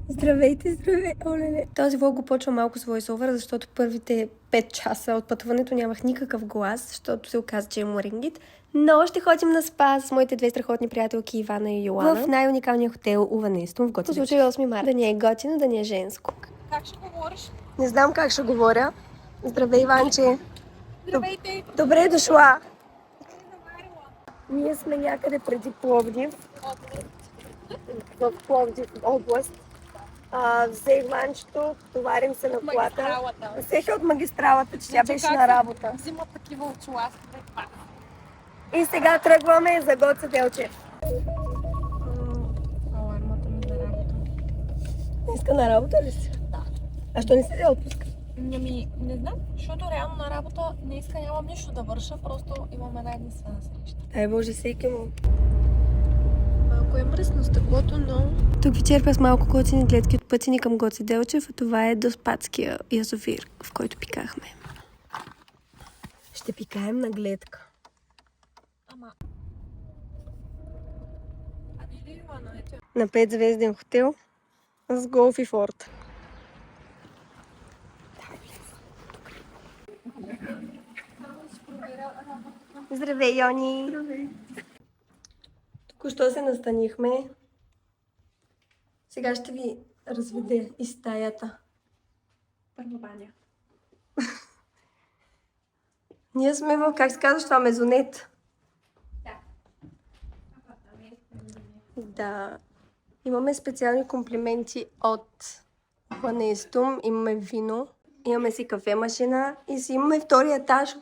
Здравейте, здравейте, оле. Този влог го почвам малко с voiceover, защото първите 5 часа от пътуването нямах никакъв глас, защото се оказа, че имам ларингит. Но ще ходим на спа с моите две страхотни приятелки Ивана и Йоана в най-уникалния хотел Уванестон в Гоце Делчев. По случай 8 марта. Да ни е готино, да ни е женско. Как ще говориш? Не знам как ще говоря. Здравей, Иванче. Здравейте! Добре е дошла. Ние сме някъде преди Пловдив. В Пловдив област. Взех манчето, товарим се на колата. Взех от магистралата, че тя беше на работа. Взимат такива очила. И сега тръгваме за Гоце Делчев. Алармата ми за работа. Днеска на работа ли си? Да. А що не си взел отпуск? Не знам, защото реално на работа днеска нямам нищо да върша, просто имам една единствена среща. Дай Боже, всеки му. Малко е мръсно стъклото, но... Тук ви черпя с малко готини гледки от пътя ни към Гоце Делчев, а това е Доспатския язовир, в който пикахме. Ще пикаем на гледка. Ама... А не ли Ивана, ето? На 5-звезден хотел с голф и форт. Здравей, Йони! Здравей! Току-що се настанихме. Сега ще ви разведе из стаята. Първа баня. Ние сме в, как се казва това, мезонет? Да. Да. Имаме специални комплименти от Уванестон. Имаме вино, имаме си кафе-машина и си имаме втория етаж,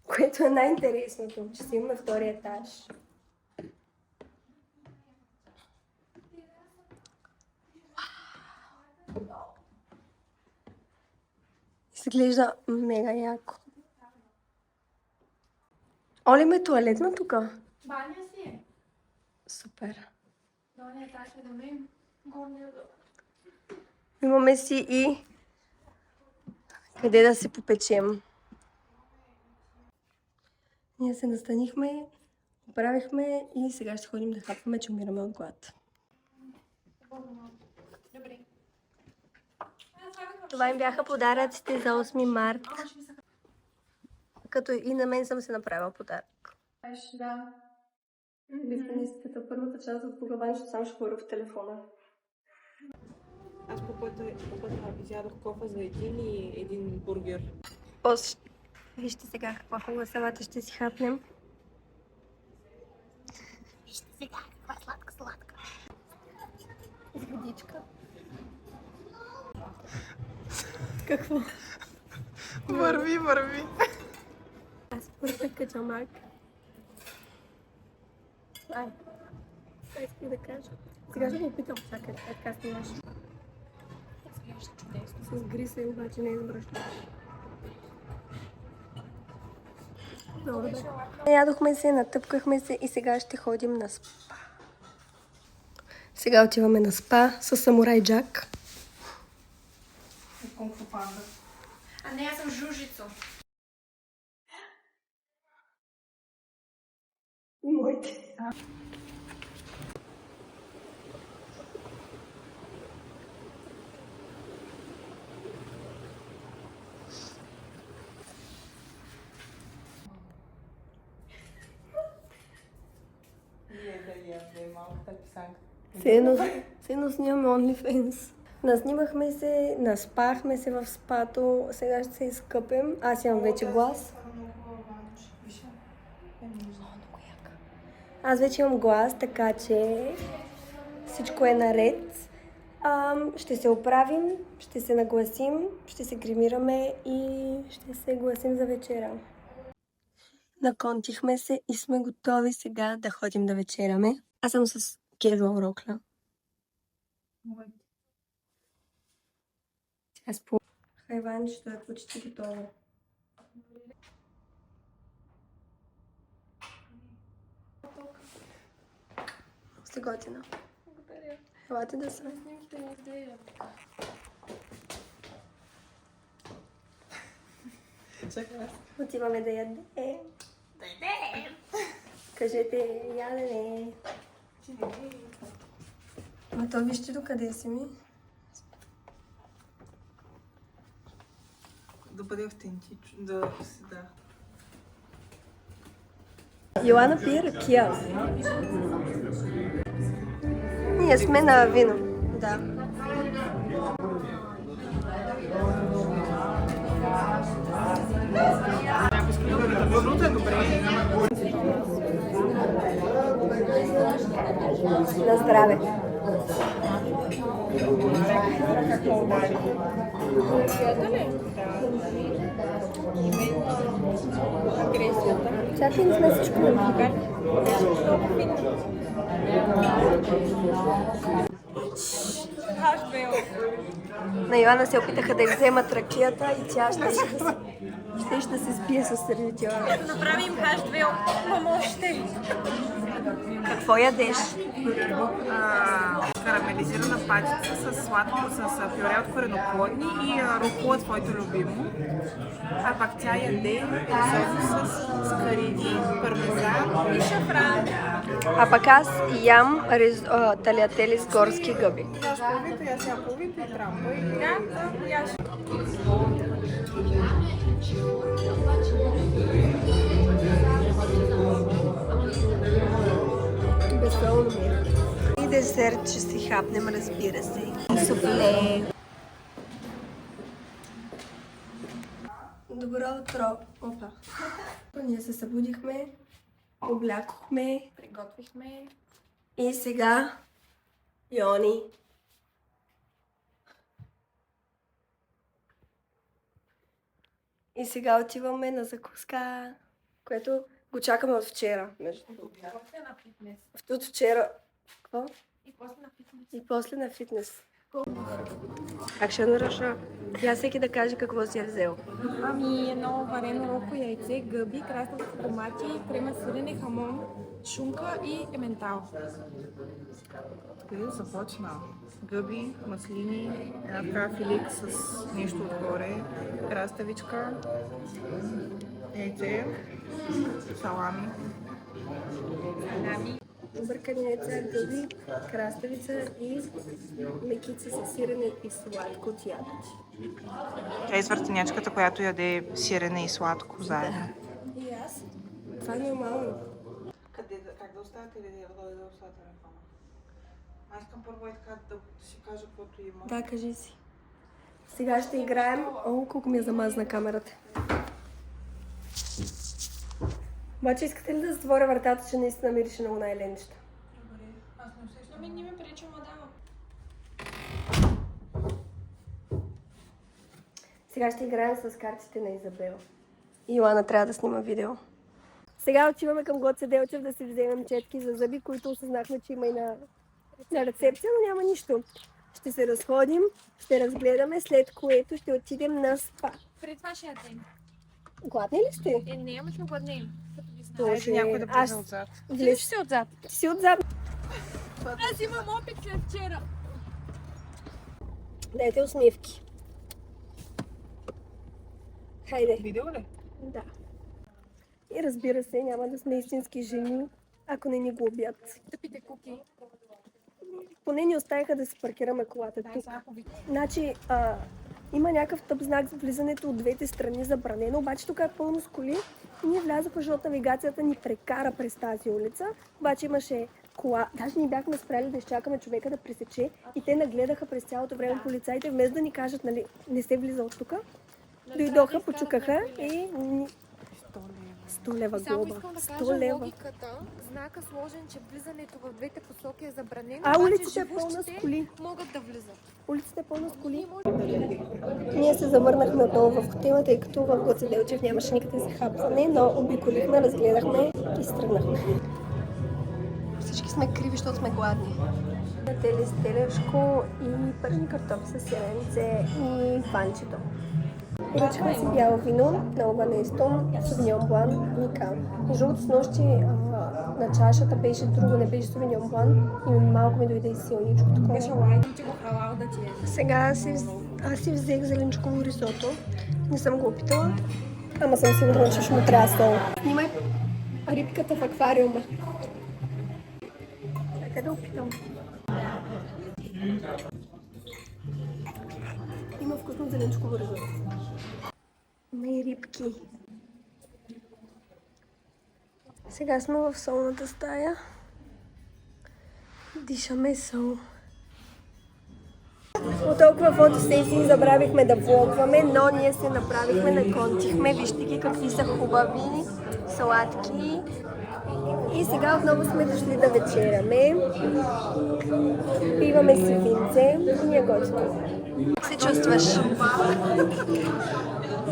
което е най-интересното, че си имаме втория етаж. Изглежда мега яко. Оли ме туалетна тук? Баня си е. Супер. Долния етаж е до мен. Горния долу. Имаме си и къде да се попечем. Ние се настанихме, оправихме и сега ще ходим да хапваме, че умираме от глад. Добре. Това им бяха подаръците за 8 март. Като и на мен съм се направила подарък. Да. Истинистата първата част от погребане, защото само ще говоря в телефона. Аз по пътя изядох кофа за един и един бургер. После. Вижте сега каква хубава салата ще си хапнем. Вижте сега каква сладка. С водичка. Какво? Върви! Аз първата качамак. Това искам да кажа. Сега ще го питам, чакай, така снимаш. Изглежда чудесно. С гриса обаче не избръщаш. Много добре. Ядохме се, натъпкахме се и сега ще ходим на спа. Сега отиваме на спа с самурай Джак. Кунг-фу панда. А не, аз съм жужицо. Моите. Да е малката писанка. Се едно снимаме OnlyFans. Наснимахме се, наспахме се в спато, сега ще се изкъпем. Аз имам вече глас. Аз вече имам глас, така че всичко е наред. Ще се оправим, ще се нагласим, ще се гримираме и ще се гласим за вечера. Наконтихме се и сме готови сега да ходим да вечеряме. Аз съм с кежуал рокля. Тя спо... Хайванчето е почти готово. Сте готина. Благодаря. Елате да се. Снимките ми изглеждат. Чакай. Отиваме да ядем. Кажете ядене. А то вижте докъде си ми. да бъде автентично, да. Йоана пие ракия. Ние сме на вино. Да. На здраве. Сега ти не сме всичко напикали. На Йоана се опитаха да й вземат ракията и тя ще се спие с сервитьора. Направим хаш-две, помощте. Какво ядеш? Карамелизирана пачица с сладко, с пюре от кореноплодни и рукола, твоето любимо. А пак тя яде ризото с кариди, пармезан и шафран. А пък аз ям талиатели с горски гъби. Аз половите, аз я половите и трампа. И аз. Безсолно ми е. И десерт ще си хапнем, разбира се. И суфле. Добро утро. Опа. Ние се събудихме, облякохме, Приготвихме. и сега Йони. И сега отиваме на закуска, което го чакаме от вчера. Между другото. После на фитнес. От вчера. Какво? И после на фитнес. И после на фитнес. Как ще нареша? Я всеки да каже какво си е взел. Ами едно варено роко яйце, гъби, краставици, томати, крема сирене, хамон, шунка и ементал. Къде да започна? Гъби, маслини, една така филик с нещо отгоре, краставичка, яйце, салами. Объркани яйца, гъби, краставица и мекици с сирене и сладко от ябълки. Тя е свъртенячката, която яде сирене и сладко заедно. И аз? Това е нормално. Как да оставяте или да дойде да оставяте реклама? Аз искам първо и така да си кажа каквото има. Да, кажи си. Сега ще играем. О, колко ми е замазна камерата. Обаче искате ли да затворя вратата, че наистина мирише много най-ленчета? Добре, аз не усещам и не ми пречи мадама. Сега ще играем с картите на Изабел. И Йоана трябва да снима видео. Сега отиваме към Гоце Делчев да си вземем четки за зъби, които осъзнахме, че има и на рецепция, но няма нищо. Ще се разходим, ще разгледаме, след което ще отидем на спа. Преди това ще ядем. Гладни ли сте? Не, ама ще огладнем. Като ви знам. Боже, Някой да аз... влезе отзад. Ти ще си отзад. Ти си отзад. Аз имам опит след вчера. Дайте усмивки. Хайде. Видео ли? Да. И разбира се, няма да сме истински жени, ако не ни глобят. Тъпите куки. Поне ни оставиха да си паркираме колата тук. Значи, има някакъв тъп знак за влизането от двете страни забранено, обаче тук е пълно с коли. И ние влязохме, защото навигацията ни прекара през тази улица. Обаче имаше кола. Даже ни бяхме спряли да изчакаме човека да пресече и те нагледаха през цялото време полицаите, вместо да ни кажат, нали, не се влиза от тук. Дойдоха, почукаха и 100 лева Само глоба. искам да 100 кажа лева. логиката. Знака сложен, че влизането в двете посоки е забранено. А обаче улицата е пълна с живущите коли. могат да влизат. Улицата е пълна с коли. Ние се завърнахме отново в хотела, тъй като в Гоце Делчев нямаше никъде за хапване, но обиколихме, разгледахме и стръгнахме. Всички сме криви, защото сме гладни. Тели с телешко и пържени картофи с сиренце и панчето. Поръчахме си бяло вино, на Ованесто, Сувиньон Блан, Мика. Между другото, с нощи на чашата беше друго, не беше Сувиньон Блан и малко ми дойде и силничко такова. Беше лайк, че го халал да ти е. Сега аз си взех зеленчуково ризото. Не съм го опитала. Ама съм сигурна, че ще му трябва сол. Снимай рибката в аквариума. Чакай да опитам. Има вкусно зеленчуково ризото. рибки. Сега сме в солната стая. Дишаме сол. От толкова фотосесии забравихме да влогваме, но ние се направихме, накончихме. Вижте ги какви са хубави, сладки. И сега отново сме дошли да вечеряме. Пиваме си винце и ни е готино. Как се чувстваш?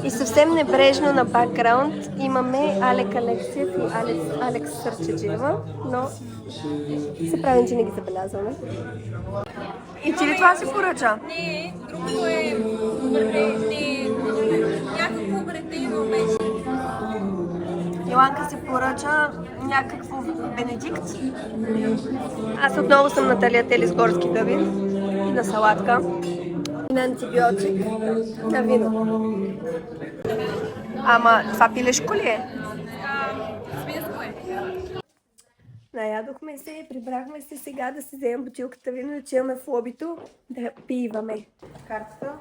И съвсем небрежно на бакграунд имаме Алек Алексиев и Алекс Сърчеджиева, но се правим, че не ги забелязваме. И ти ли това си поръча? Не, другото е някакво бретено беше. Йоанка си поръча някакво Бенедикт. Аз отново съм на талиатели с горски дъби и на салатка. И на антибиотик, на вино. Ама това пилешко ли е? Свинско е. Наядохме се, прибрахме се сега да си вземем бутилката вино, да отиваме в лобито да пиваме. Картата.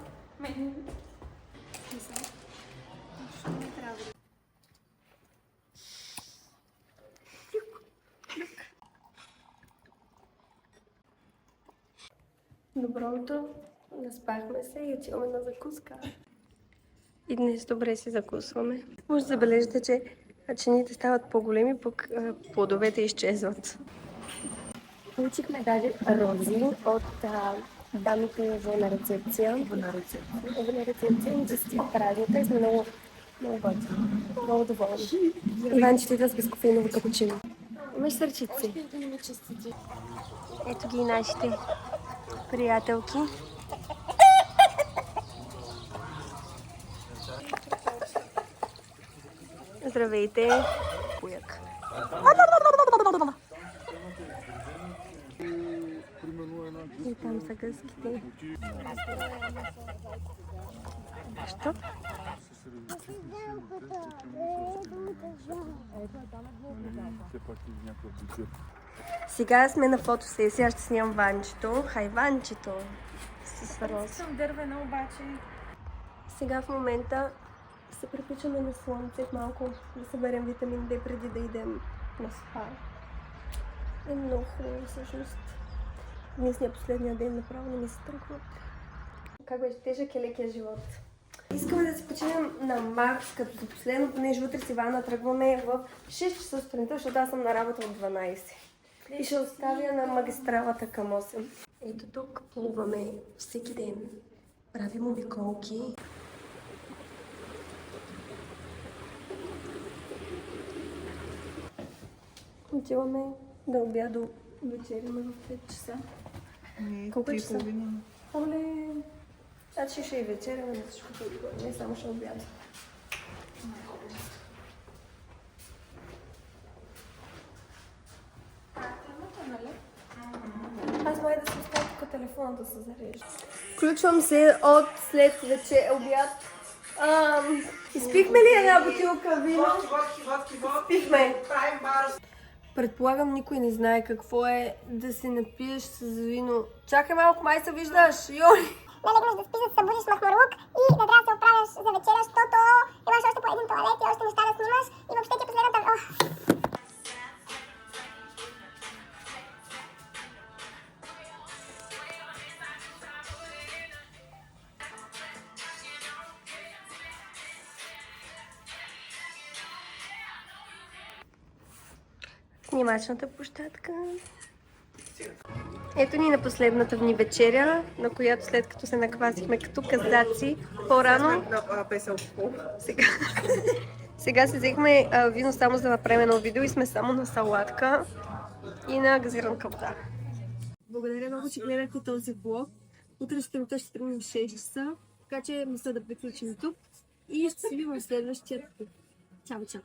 Добро утро. Наспахме се и отиваме на закуска. И днес добре си закусваме. Може да забележите, че чините стават по-големи, пък плодовете изчезват. Получихме даже рози от дамите на рецепция. На рецепция ни честят празника и сме много готини. Много доволни. Иван ще идва с безкофеиново капучино. Имаш сърчици. Ето ги и нашите приятелки. Здравейте! Куяк. И там са гъските. Що? Сега сме на фотосесия, аз ще снимам Ванчето. Хай, Ванчето! С роз. Съм дървена обаче. Сега в момента се припичаме на слънце малко да съберем витамин D преди да идем на спа. Е много хубаво всъщност. Днес е последния ден, направо не ми се тръгва. Как беше тежък е лекия живот. Искаме да се починем на Марс като за последно, понеже утре с Ивана тръгваме в 6 часа сутринта, защото аз съм на работа от 12. И ще оставя на магистралата към 8. Ето тук плуваме всеки ден. Правим обиколки. Отиваме да обяда вечеряме в 5 часа. Не, Колко е 3:30. часа? Оле! Значи ще и вечеряме на всичкото отгоре, не само ще обяда. Аз май да се оставя тук телефона да се зарежда. Включвам се от след вече обяд. Изпихме ли една бутилка вино? Изпихме. Предполагам, никой не знае какво е да се напиеш с вино. Чакай малко, май се виждаш, Йоли! Да легнеш да спиш, да се събудиш с махмурлук и да трябва да се оправяш за вечеря, защото имаш още по един туалет и още неща да снимаш и въобще ти е последната... Снимачната площадка. Ето ни на последната ни вечеря, на която след като се наквасихме като казаци по-рано. Сега си взехме вино само за да направим едно видео и сме само на салатка и на газиран капта. Благодаря много, че гледахте този влог. Утре сутринта ще тръгнем в 6 часа, така че мисля да приключим тук и ще се видим в следващия. Чао, чао!